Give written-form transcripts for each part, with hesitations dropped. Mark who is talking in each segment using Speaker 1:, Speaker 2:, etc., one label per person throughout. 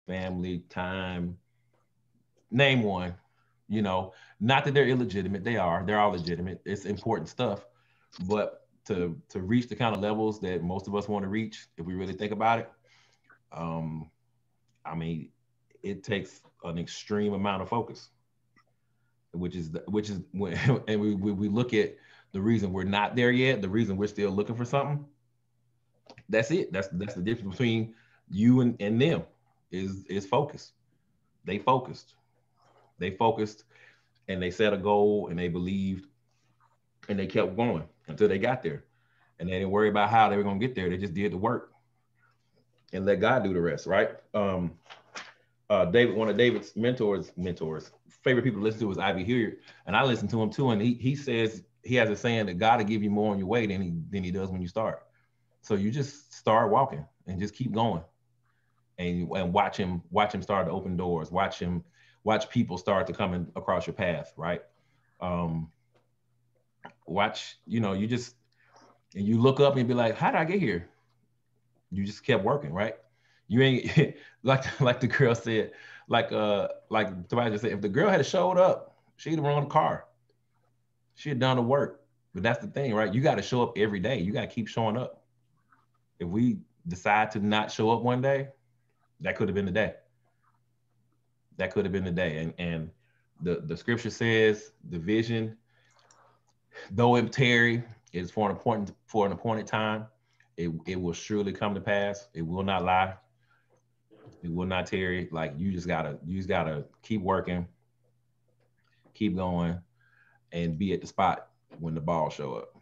Speaker 1: family, time, name one. You know, not that they're illegitimate. They are. They're all legitimate. It's important stuff. But to reach the kind of levels that most of us want to reach, if we really think about it, um, I mean, it takes an extreme amount of focus, which is when and we look at the reason we're not there yet, the reason we're still looking for something. That's it. That's the difference between you and them is focus. They focused. They focused and they set a goal and they believed and they kept going until they got there. And they didn't worry about how they were gonna get there. They just did the work and let God do the rest, right? David, one of David's mentors, favorite people to listen to is Ivy Hilliard, and I listen to him too. And he says he has a saying that God will give you more on your way than he does when you start. So you just start walking and just keep going, and watch him start to open doors. Watch people start to come in across your path, right? Um, watch you just and you look up and be like, how did I get here? You just kept working, right? You ain't like the girl said, like Tobias just said, if the girl had showed up, she'd have run the car. She had done the work. But that's the thing, right? You got to show up every day. You got to keep showing up. If we decide to not show up one day, that could have been the day. That could have been the day. And the scripture says the vision, though it tarry, is for an appointed time. It will surely come to pass. It will not lie. It will not tarry. Like you just gotta keep working, keep going, and be at the spot when the ball show up.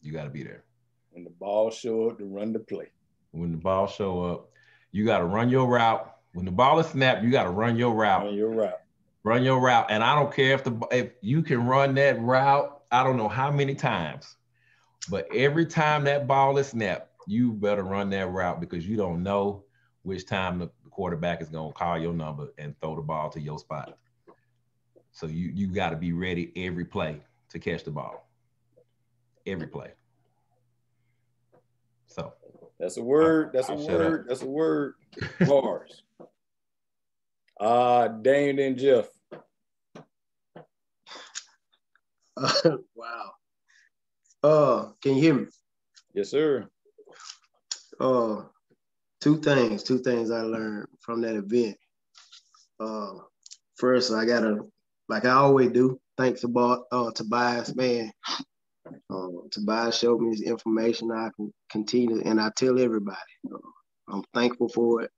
Speaker 1: You gotta be there.
Speaker 2: When the ball show up to run the play.
Speaker 1: When the ball show up, you gotta run your route. When the ball is snapped, you gotta run your route.
Speaker 2: Run your route.
Speaker 1: Run your route. And I don't care if you can run that route, I don't know how many times, but every time that ball is snapped, you better run that route because you don't know which time the quarterback is gonna call your number and throw the ball to your spot. So you got to be ready every play to catch the ball. Every play. So
Speaker 2: That's a word. That's a
Speaker 1: I'll shut up.
Speaker 2: word. That's a word. Bars. Dane and Jeff.
Speaker 3: Wow. Can you hear me?
Speaker 2: Yes, sir.
Speaker 3: Uh, two things I learned from that event. Uh, First, I gotta, like I always do, thanks about Tobias, man. Tobias showed me his information. I can continue, and I tell everybody, I'm thankful for it.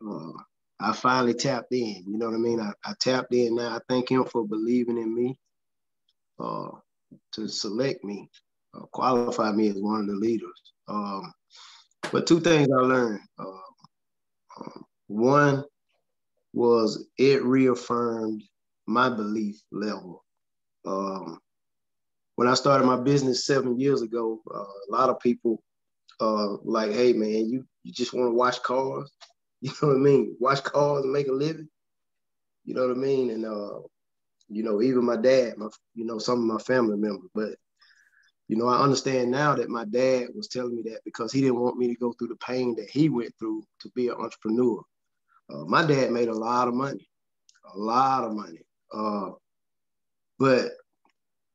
Speaker 3: Uh, I finally tapped in. You know what I mean? I tapped in now. I thank him for believing in me, uh, to select me, qualify me as one of the leaders. But two things I learned. One was it reaffirmed my belief level. Um, when I started my business 7 years ago, a lot of people like, hey man, you just want to wash cars, you know what I mean? Wash cars and make a living, you know what I mean? And even my dad, some of my family members, but I understand now that my dad was telling me that because he didn't want me to go through the pain that he went through to be an entrepreneur. My dad made a lot of money, but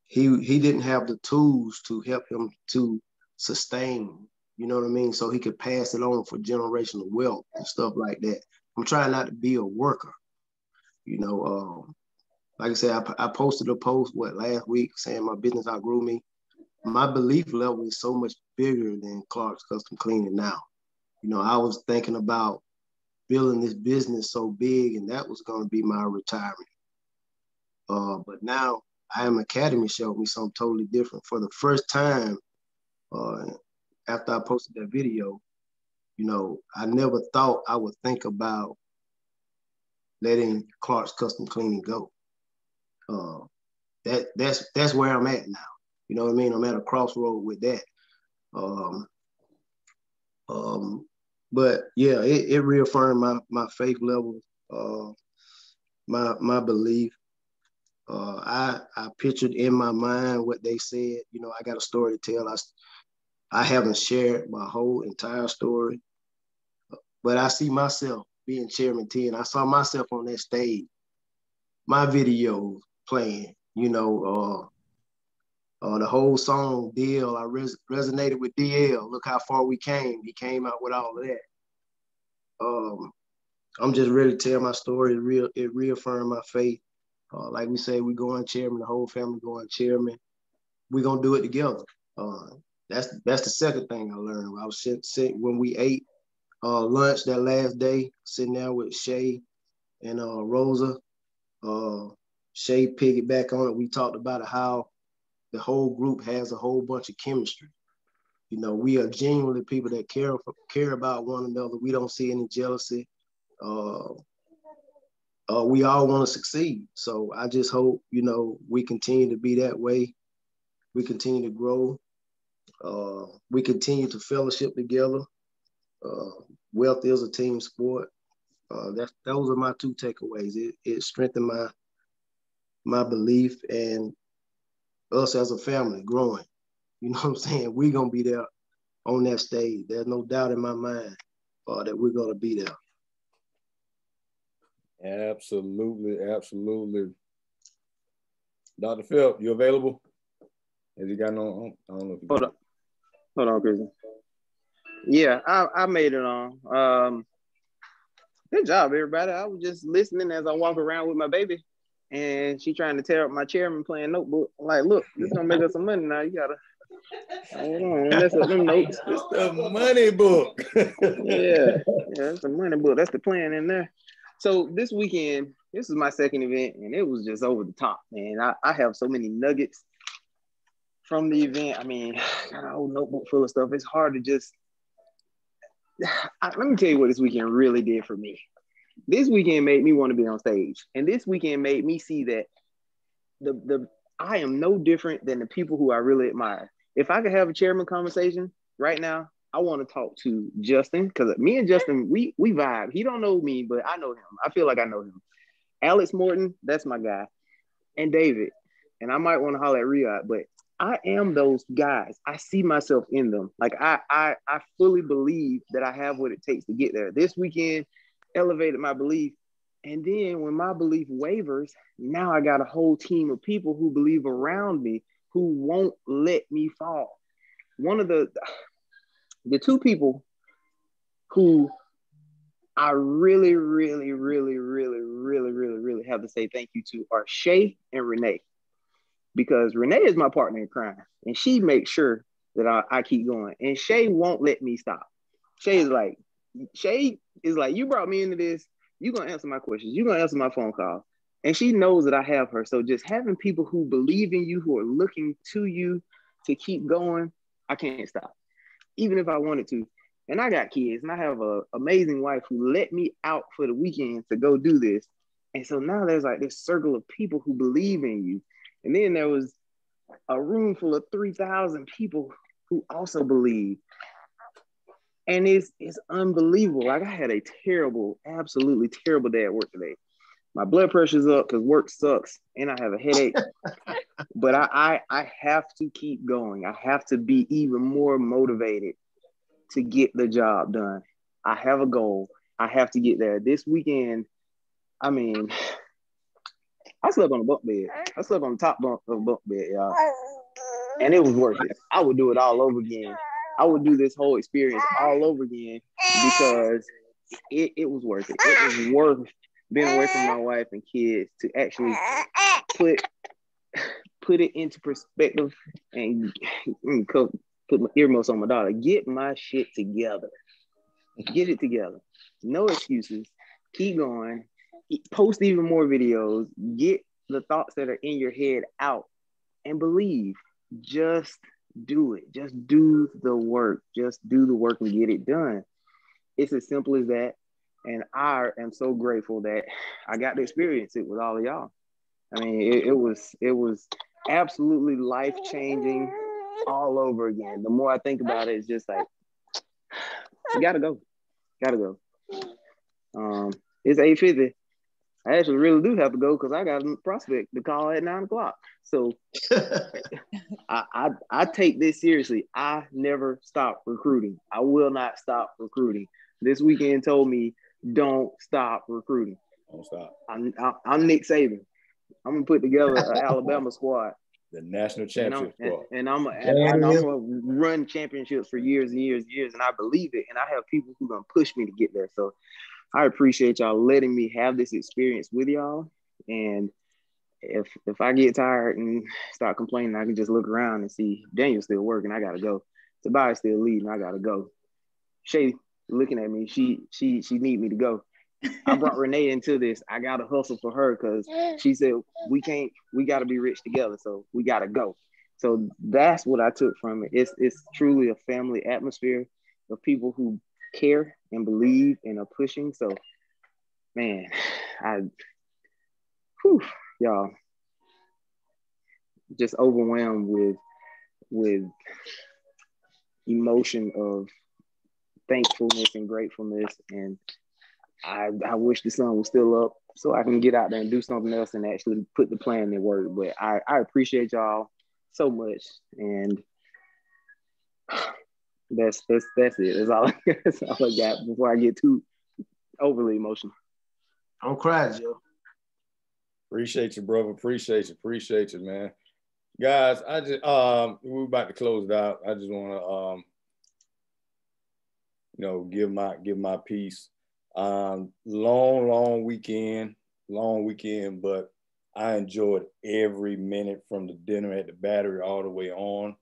Speaker 3: he didn't have the tools to help him to sustain. You know what I mean? So he could pass it on for generational wealth and stuff like that. I'm trying not to be a worker. You know, like I said, I posted a post last week saying my business outgrew me. My belief level is so much bigger than Clark's Custom Cleaning now. I was thinking about building this business so big, and that was going to be my retirement. But now I Am Academy showed me something totally different. For the first time, uh, after I posted that video, I never thought I would think about letting Clark's Custom Cleaning go. Uh, that's where I'm at now. You know what I mean? I'm at a crossroad with that. Um, um, but yeah, it reaffirmed my faith level, uh, my belief. I pictured in my mind what they said. I got a story to tell. I haven't shared my whole entire story, but I see myself being Chairman 10. I saw myself on that stage, my videos playing, you know, the whole song, DL, I resonated with DL. Look how far we came. He came out with all of that. I'm just ready to tell my story. It reaffirmed my faith. Like we say, we going chairman, the whole family going chairman. We're gonna do it together. That's the second thing I learned. I was sitting when we ate lunch that last day, sitting there with Shay and Rosa. Shay piggyback on it. We talked about it, how the whole group has a whole bunch of chemistry. You know, we are genuinely people that care about one another. We don't see any jealousy. We all want to succeed. So I just hope, you know, we continue to be that way. We continue to grow. We continue to fellowship together. Wealth is a team sport. Those are my two takeaways. It strengthened my belief and us as a family growing. You know what I'm saying? We're going to be there on that stage. There's no doubt in my mind that we're going to be there.
Speaker 2: Absolutely, absolutely. Dr. Phil, you available? Have you got no? I don't know if you
Speaker 4: Hold on, Chris. Yeah, I made it on. Good job, everybody. I was just listening as I walk around with my baby, and she trying to tear up my chairman playing notebook. I'm like, look, this is gonna make us some money now. You gotta hold on, mess up them notes.
Speaker 2: It's the money book.
Speaker 4: Yeah, that's the money book. That's the plan in there. So this weekend, this is my second event, and it was just over the top, man. I have so many nuggets from the event. I mean, I got a whole notebook full of stuff. It's hard to just, let me tell you what this weekend really did for me. This weekend made me want to be on stage. And this weekend made me see that I am no different than the people who I really admire. If I could have a chairman conversation right now, I want to talk to Justin, because me and Justin, we vibe. He don't know me, but I know him. I feel like I know him. Alex Morton, that's my guy. And David. And I might want to holler at Riyadh, but I am those guys. I see myself in them. Like I fully believe that I have what it takes to get there. This weekend elevated my belief. And then when my belief wavers, now I got a whole team of people who believe around me who won't let me fall. One of the two people who I really have to say thank you to are Shay and Renee. Because Renee is my partner in crime, and she makes sure that I keep going. And Shay won't let me stop. Shay is like, you brought me into this. You're going to answer my questions. You're going to answer my phone calls. And she knows that I have her. So just having people who believe in you, who are looking to you to keep going, I can't stop, even if I wanted to. And I got kids, and I have an amazing wife who let me out for the weekend to go do this. And so now there's like this circle of people who believe in you. And then there was a room full of 3,000 people who also believe. And it's unbelievable. Like I had a absolutely terrible day at work today. My blood pressure's up because work sucks and I have a headache. But I have to keep going. I have to be even more motivated to get the job done. I have a goal. I have to get there. This weekend, I mean, I slept on a bunk bed. I slept on the top bunk of a bunk bed, y'all. And it was worth it. I would do it all over again. I would do this whole experience all over again because it was worth it. It was worth being away from my wife and kids to actually put it into perspective and put my earmuffs on my daughter. Get my shit together. Get it together. No excuses. Keep going. Post even more videos. Get the thoughts that are in your head out and believe. Just do it. Just do the work. Just do the work and get it done. It's as simple as that. And I am so grateful that I got to experience it with all of y'all. I mean, it was absolutely life-changing all over again. The more I think about it, it's just like, you gotta go. It's 8:50. I actually really do have to go because I got a prospect to call at 9 o'clock. So I take this seriously. I never stop recruiting. I will not stop recruiting. this weekend told me, don't stop recruiting.
Speaker 2: Don't stop.
Speaker 4: I'm Nick Saban. I'm gonna put together an Alabama squad,
Speaker 2: the national championship squad,
Speaker 4: and I'm gonna run championships for years and years and years, and I believe it, and I have people who gonna push me to get there. So I appreciate y'all letting me have this experience with y'all, and if I get tired and start complaining, I can just look around and see Daniel's still working. I gotta go. Tobias still leading. I gotta go. Shay looking at me. She need me to go. I brought Renee into this. I gotta hustle for her because she said we gotta be rich together. So we gotta go. So that's what I took from it. It's truly a family atmosphere of people who care and believe and are pushing. So man, y'all, just overwhelmed with emotion of thankfulness and gratefulness, and I wish the sun was still up so I can get out there and do something else and actually put the plan in work. But I appreciate y'all so much, and that's it. That's all I got before I get too overly emotional.
Speaker 3: Don't cry, Joe.
Speaker 2: Appreciate you, brother. Appreciate you, man. Guys, I just we're about to close it out. I just want to give my piece. Long weekend, but I enjoyed every minute from the dinner at the Battery all the way on.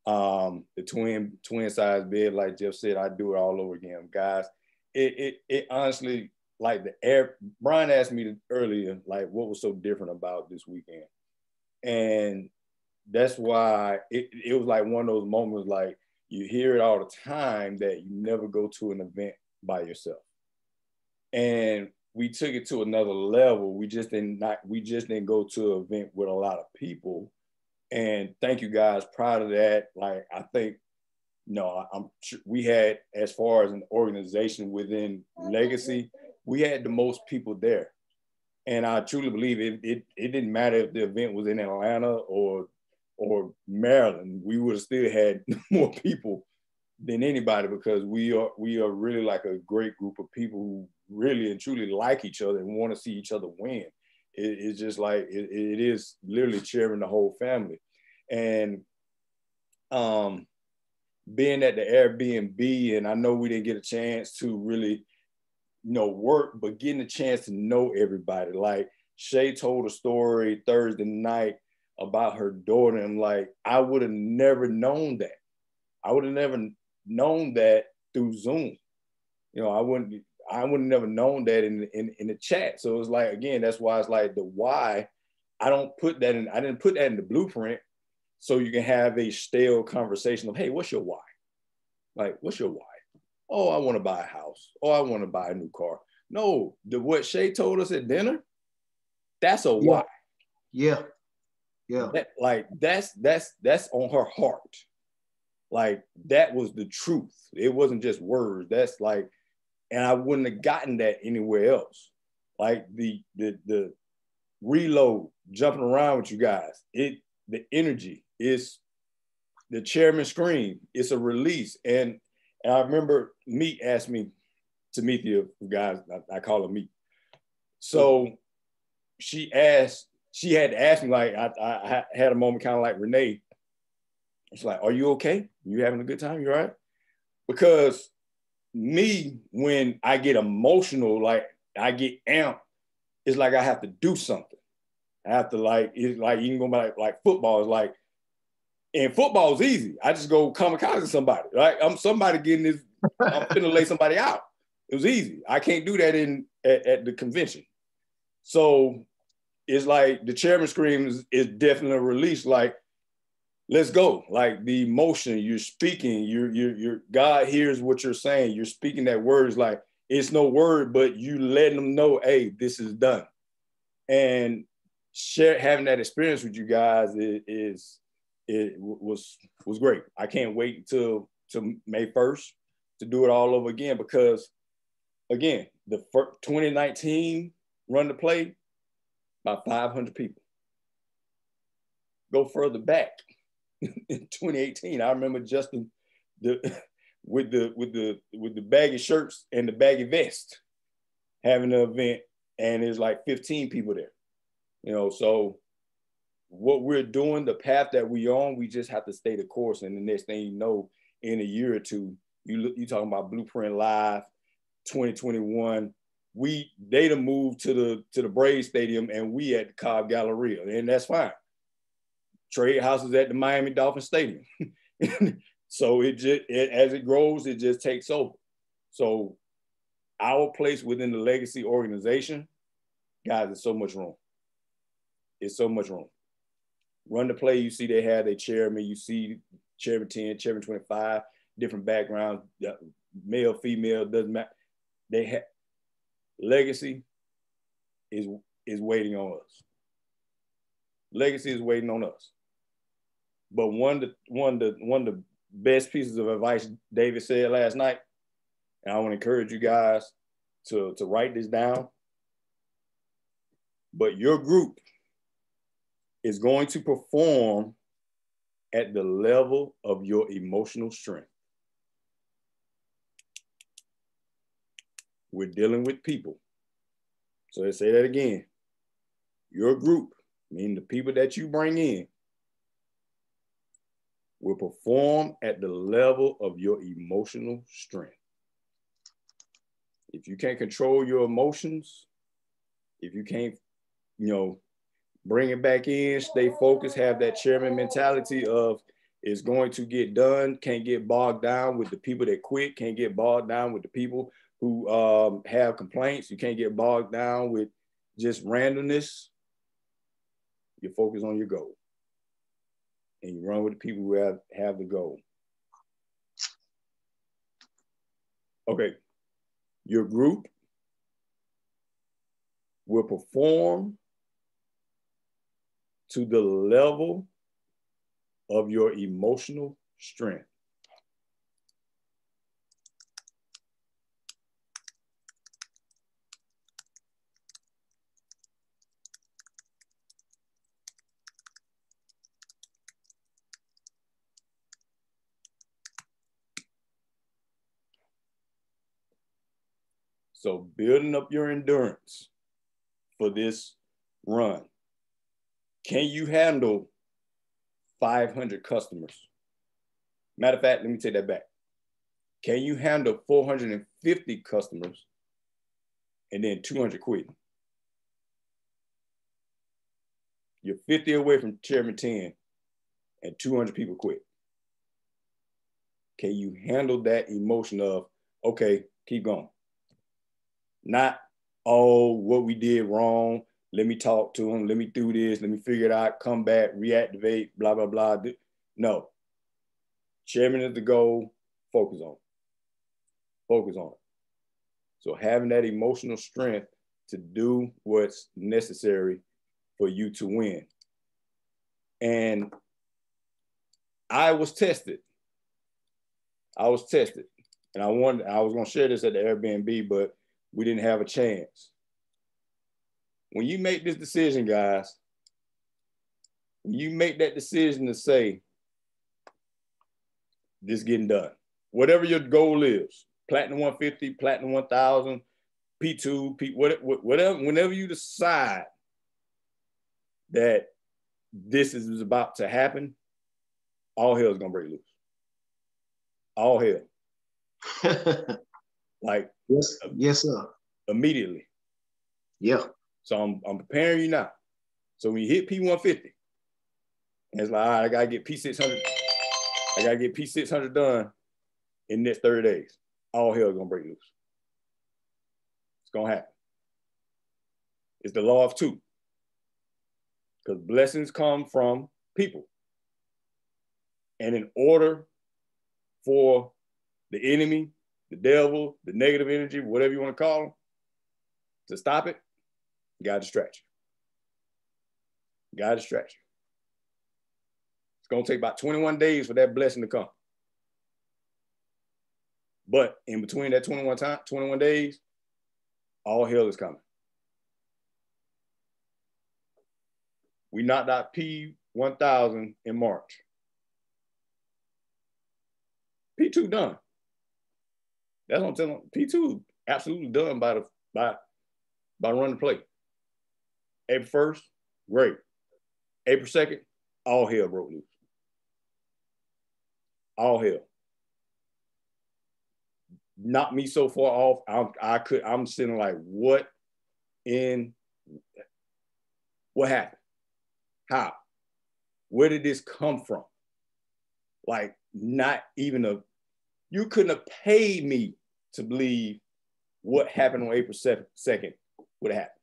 Speaker 2: The twin size bed, like Jeff said, I do it all over again, guys. It honestly, like Brian asked me earlier, like what was so different about this weekend, and that's why it was like one of those moments, like you hear it all the time that you never go to an event by yourself. And we took it to another level. We just didn't go to an event with a lot of people. And thank you guys. Proud of that. Like I think, we had, as far as an organization within Legacy, we had the most people there. And I truly believe it didn't matter if the event was in Atlanta or Maryland, we would have still had more people than anybody, because we are really like a great group of people who really and truly like each other and want to see each other win. It's just like it is literally cheering the whole family. And being at the Airbnb, and I know we didn't get a chance to really work, but getting a chance to know everybody. Like Shay told a story Thursday night about her daughter, and like I would have never known that. I would have never known that through Zoom. I wouldn't never known that in the chat. So it's like, again, that's why it's like the why. I didn't put that in the blueprint, so you can have a stale conversation of, hey, what's your why? Like, what's your why? Oh, I want to buy a house. Oh, I want to buy a new car. No, what Shay told us at dinner, that's a why.
Speaker 3: Yeah.
Speaker 2: That's on her heart. Like that was the truth. It wasn't just words. That's like, and I wouldn't have gotten that anywhere else. Like the reload, jumping around with you guys. The energy is the chairman scream. It's a release. And I remember Meat asked me, Tamithia, guys, I call her Meat. So she had to ask me, like, I had a moment kind of like Renee. She's like, are you okay? You having a good time? You all right? Because me, when I get emotional, like I get amped, it's like I have to do something. I have to it's like, you can go like football is like, and football is easy. I just go kamikaze somebody, right? I'm finna lay somebody out. It was easy. I can't do that at the convention. So it's like the chairman scream is definitely a release. Like, let's go. Like the emotion you're speaking, your God hears what you're saying. You're speaking that words, like it's no word, but you letting them know, hey, this is done. And having that experience with you guys was great. I can't wait until May 1st to do it all over again, because again, the 2019 run to play, about 500 people. Go further back in 2018, I remember Justin, with the baggy shirts and the baggy vest, having an event, and there's like 15 people there. You know, so what we're doing, the path that we on, we just have to stay the course. And the next thing you know, in a year or two, you talking about Blueprint Live 2021. They done moved to the Braves Stadium, and we at the Cobb Galleria, and that's fine. Trade houses at the Miami Dolphin Stadium. So as it grows, it just takes over. So our place within the legacy organization, guys, there's so much room. It's so much room. Run the play, you see they have their chairman, you see chairman 10, chairman 25, different backgrounds, male, female, doesn't matter. They have legacy is waiting on us. Legacy is waiting on us. But one of the best pieces of advice David said last night, and I want to encourage you guys to write this down. But your group is going to perform at the level of your emotional strength. We're dealing with people. So let's say that again. Your group, meaning the people that you bring in, will perform at the level of your emotional strength. If you can't control your emotions, if you can't, bring it back in, stay focused, have that chairman mentality of it's going to get done, can't get bogged down with the people that quit, can't get bogged down with the people who have complaints, you can't get bogged down with just randomness. You focus on your goal. And you run with the people who have the goal. Okay, your group will perform to the level of your emotional strength. So building up your endurance for this run. Can you handle 500 customers? Matter of fact, let me take that back. Can you handle 450 customers and then 200 quitting? You're 50 away from chairman 10 and 200 people quit. Can you handle that emotion of, okay, keep going? Not, oh, what we did wrong. Let me talk to him. Let me do this. Let me figure it out. Come back, reactivate, blah, blah, blah. No. Chairman is the goal. Focus on it. Focus on it. So having that emotional strength to do what's necessary for you to win. And I was tested. And I was going to share this at the Airbnb, but we didn't have a chance. When you make this decision, guys, when you make that decision to say, this getting done, whatever your goal is, platinum 150, platinum 1000, P2, whatever, whenever you decide that this is about to happen, all hell is going to break loose. All hell. Like,
Speaker 3: yes, sir.
Speaker 2: Immediately.
Speaker 3: Yeah.
Speaker 2: So I'm preparing you now. So when you hit P150, it's like, all right, I gotta get P600. I gotta get P600 done in the next 30 days. All hell is gonna break loose. It's gonna happen. It's the law of two. Because blessings come from people. And in order for the enemy, the devil, the negative energy, whatever you want to call them, to stop it, you gotta distract you. You gotta distract you. It's gonna take about 21 days for that blessing to come. But in between that 21 days, all hell is coming. We knocked out P1000 in March. P2 done. That's what I'm telling them. P2 absolutely done by running the play. April 1st, great. April 2nd, all hell broke loose. All hell. Knocked me so far off. I'm sitting like, what happened? How? Where did this come from? Like, not even you couldn't have paid me to believe what happened on April 2nd would have happened.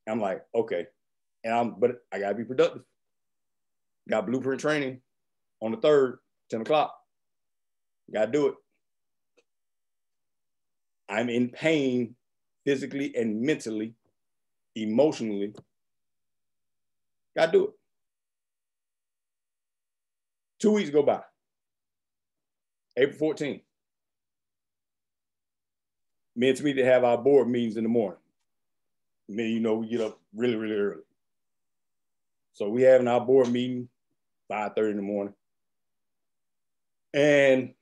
Speaker 2: I'm like, okay. But I gotta be productive. Got blueprint training on the 3rd, 10 o'clock. Gotta do it. I'm in pain physically and mentally, emotionally. Gotta do it. 2 weeks go by. April 14th. Me and Tamika have our board meetings in the morning. And then, we get up really, really early. So we having our board meeting 5:30 in the morning. And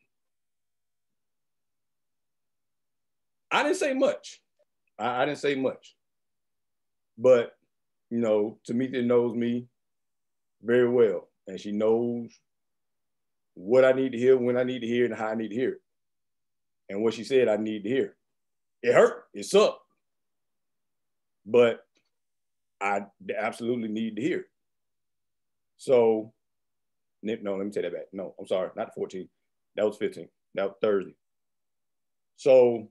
Speaker 2: I didn't say much. I didn't say much. But, Tamika knows me very well. And she knows what I need to hear, when I need to hear it, and how I need to hear it. And what she said I need to hear. It hurt. It sucked. But I absolutely need to hear it. So, no, let me take that back. No, I'm sorry, not the 14th. That was 15th. That was Thursday. So,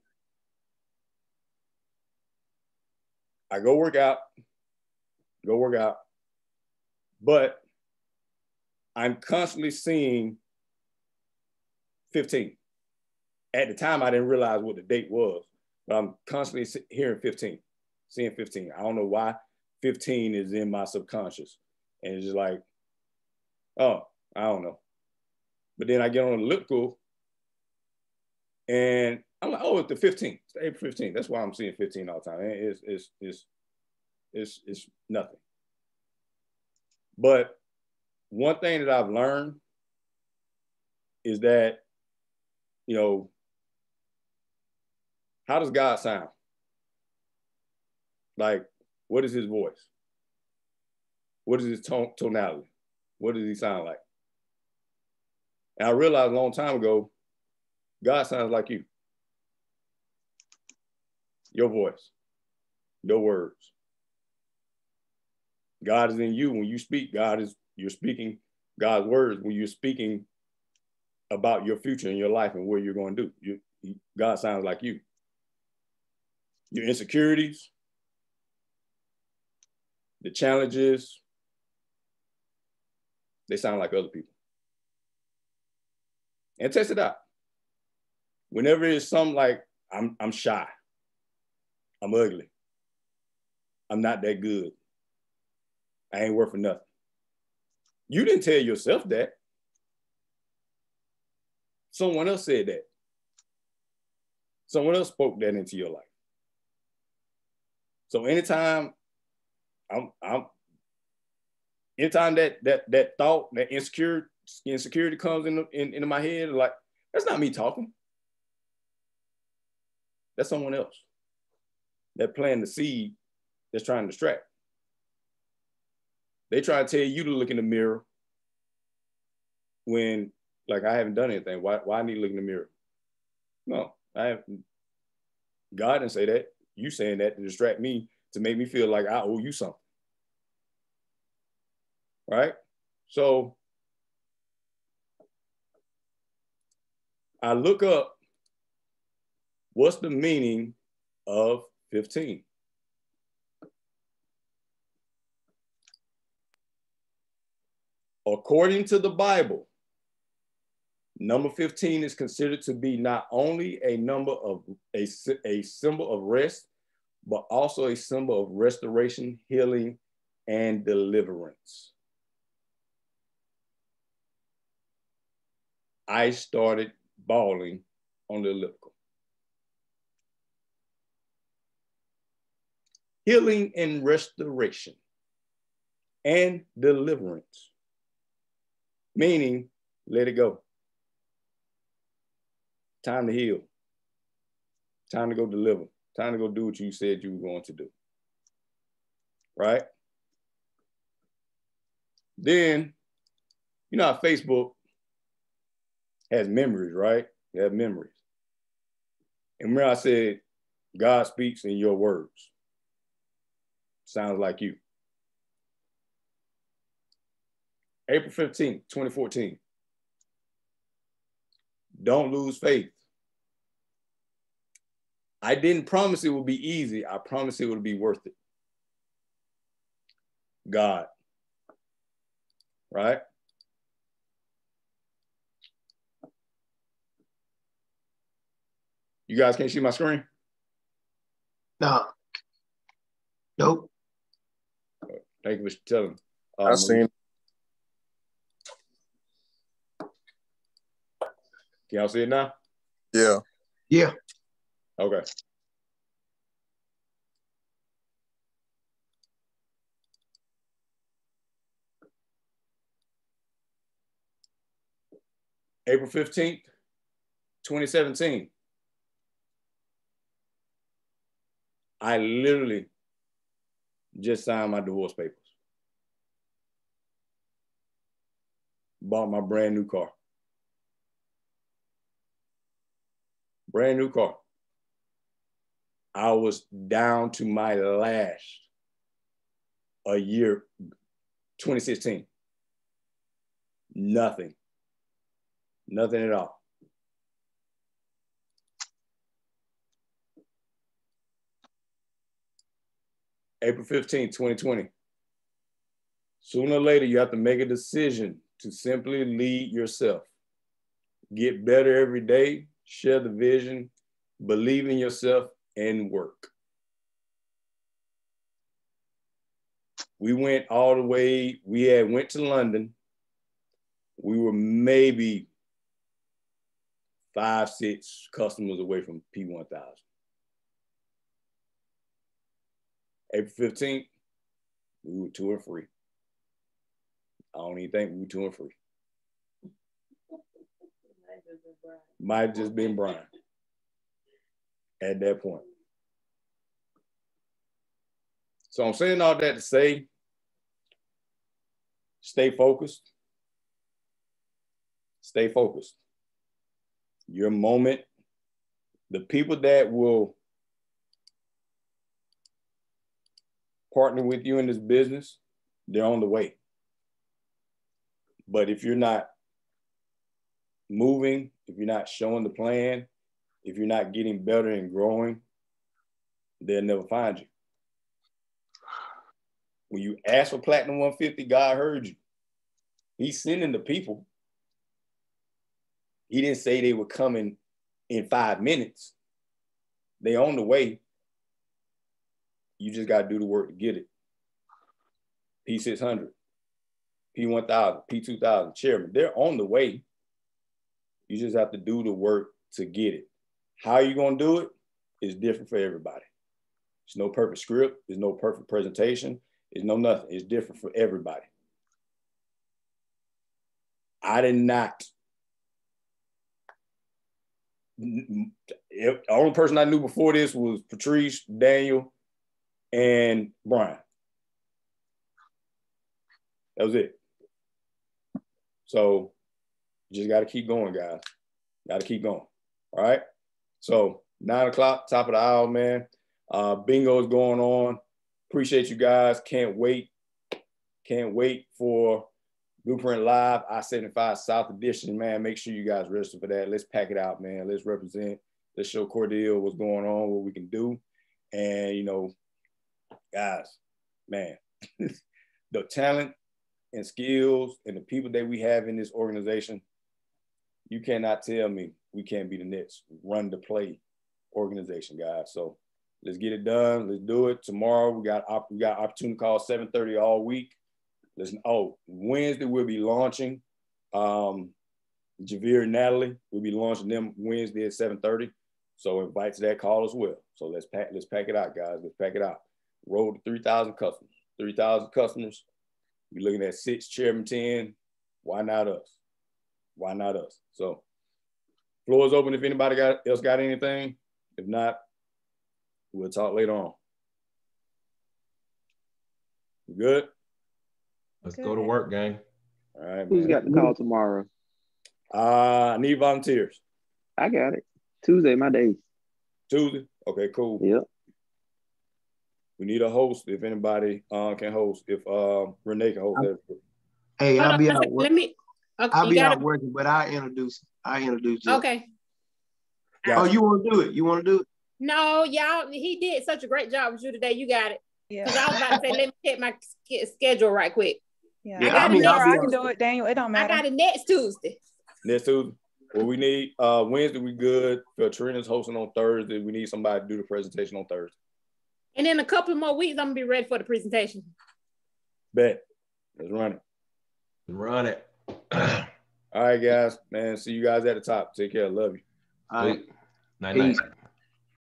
Speaker 2: I go work out. But I'm constantly seeing 15. At the time, I didn't realize what the date was, but I'm constantly hearing 15, seeing 15. I don't know why 15 is in my subconscious. And it's just like, oh, I don't know. But then I get on the elliptical and I'm like, oh, it's the 15th. It's April 15th. That's why I'm seeing 15 all the time. It's nothing. But one thing that I've learned is that, how does God sound? Like, what is his voice? What is his tonality? What does he sound like? And I realized a long time ago, God sounds like you. Your voice, your words. God is in you. When you speak, you're speaking God's words when you're speaking about your future and your life and what you're going to do. God sounds like you. Your insecurities, the challenges, they sound like other people. And test it out. Whenever it's something like, I'm shy, I'm ugly, I'm not that good, I ain't worth for nothing. You didn't tell yourself that. Someone else said that. Someone else spoke that into your life. So anytime anytime that thought, that insecurity comes into my head, like, that's not me talking. That's someone else that planted the seed that's trying to distract. They try to tell you to look in the mirror when, like, I haven't done anything. Why I need to look in the mirror? No, I haven't. God didn't say that. You saying that to distract me, to make me feel like I owe you something. Right? So I look up, what's the meaning of 15? According to the Bible, number 15 is considered to be not only a number of a symbol of rest, but also a symbol of restoration, healing, and deliverance. I started bawling on the elliptical. Healing and restoration and deliverance, meaning let it go. Time to heal. Time to go deliver. Time to go do what you said you were going to do. Right? Then, you know how Facebook has memories, right? They have memories. And remember I said, God speaks in your words. Sounds like you. April 15th, 2014. Don't lose faith. I didn't promise it would be easy. I promised it would be worth it. God. Right? You guys can't see my screen?
Speaker 3: No. Nope.
Speaker 2: Thank you for telling me.
Speaker 5: I seen.
Speaker 2: Can y'all see it now?
Speaker 5: Yeah.
Speaker 3: Yeah.
Speaker 2: Okay. April 15th, 2017. I literally just signed my divorce papers. Bought my brand new car. Brand new car. I was down to my last a year, 2016. Nothing. Nothing at all. April 15th, 2020. Sooner or later, you have to make a decision to simply lead yourself. Get better every day, share the vision, believe in yourself, and work. We went all the way, went to London. We were maybe 5, 6 customers away from P1000. April 15th, we were touring free. I don't even think we were touring free. Might have just been Brian at that point. So I'm saying all that to say, stay focused. Stay focused. Your moment, the people that will partner with you in this business, they're on the way. But if you're not moving, if you're not showing the plan, if you're not getting better and growing, they'll never find you. When you ask for Platinum 150, God heard you. He's sending the people. He didn't say they were coming in 5 minutes. They on the way. You just got to do the work to get it. P600, P1000, P2000, chairman, they're on the way. You just have to do the work to get it. How you going to do it is different for everybody. There's no perfect script. There's no perfect presentation. There's no nothing. It's different for everybody. I did not. The only person I knew before this was Patrice, Daniel, and Brian. That was it. So you just got to keep going, guys. Got to keep going. All right. So 9 o'clock, top of the hour, man. Bingo is going on. Appreciate you guys. Can't wait. Can't wait for Blueprint Live, I-75 South Edition, man. Make sure you guys register for that. Let's pack it out, man. Let's represent. Let's show Cordell what's going on, what we can do. And, you know, guys, man, the talent and skills and the people that we have in this organization, you cannot tell me we can't be the next run to play organization, guys. So let's get it done. Let's do it. Tomorrow we got opportunity call 7:30 all week. Listen, Wednesday we'll be launching Javier and Natalie. We'll be launching them Wednesday at 7:30. So invite to that call as well. So let's pack it out, guys. Let's pack it out. Road to 3,000 customers. 3,000 customers. We're looking at 6 chairman 10. Why not us? Why not us? So Floor is open if anybody else got anything. If not, we'll talk later on. Good?
Speaker 1: Let's go to work, gang.
Speaker 2: All right,
Speaker 4: Who's
Speaker 2: man.
Speaker 4: got the call tomorrow?
Speaker 2: I need volunteers.
Speaker 4: I got it. Tuesday, my day.
Speaker 2: Tuesday? Okay, cool.
Speaker 4: Yep.
Speaker 2: We need a host if anybody can host. If Renee can host that.
Speaker 3: Hey,
Speaker 5: Hold
Speaker 3: I'll
Speaker 5: on,
Speaker 3: be
Speaker 5: one
Speaker 3: out
Speaker 5: second.
Speaker 3: working.
Speaker 5: Let me. Okay,
Speaker 3: I'll
Speaker 5: you
Speaker 3: be
Speaker 5: gotta.
Speaker 3: out working, but I introduce you.
Speaker 5: Okay.
Speaker 2: Gotcha.
Speaker 3: Oh, you want to do it? You want to do it?
Speaker 5: No, y'all. He did such a great job with you today. You got it.
Speaker 6: Yeah.
Speaker 5: Because I was about to say, let me check my schedule right quick.
Speaker 6: Yeah.
Speaker 5: I got it
Speaker 3: I'll be
Speaker 6: I can do it, Daniel. It don't
Speaker 5: I
Speaker 6: matter.
Speaker 5: got it next Tuesday.
Speaker 2: Next Tuesday. Well, we need Wednesday. We good. Trina's hosting on Thursday. We need somebody to do the presentation on Thursday.
Speaker 5: And in a couple of more weeks, I'm gonna be ready for the presentation.
Speaker 2: Bet. Let's run it.
Speaker 1: Run it.
Speaker 2: All right, guys. Man, see you guys at the top. Take care. Love you.
Speaker 3: All right.
Speaker 1: Night,
Speaker 3: Peace.
Speaker 1: night.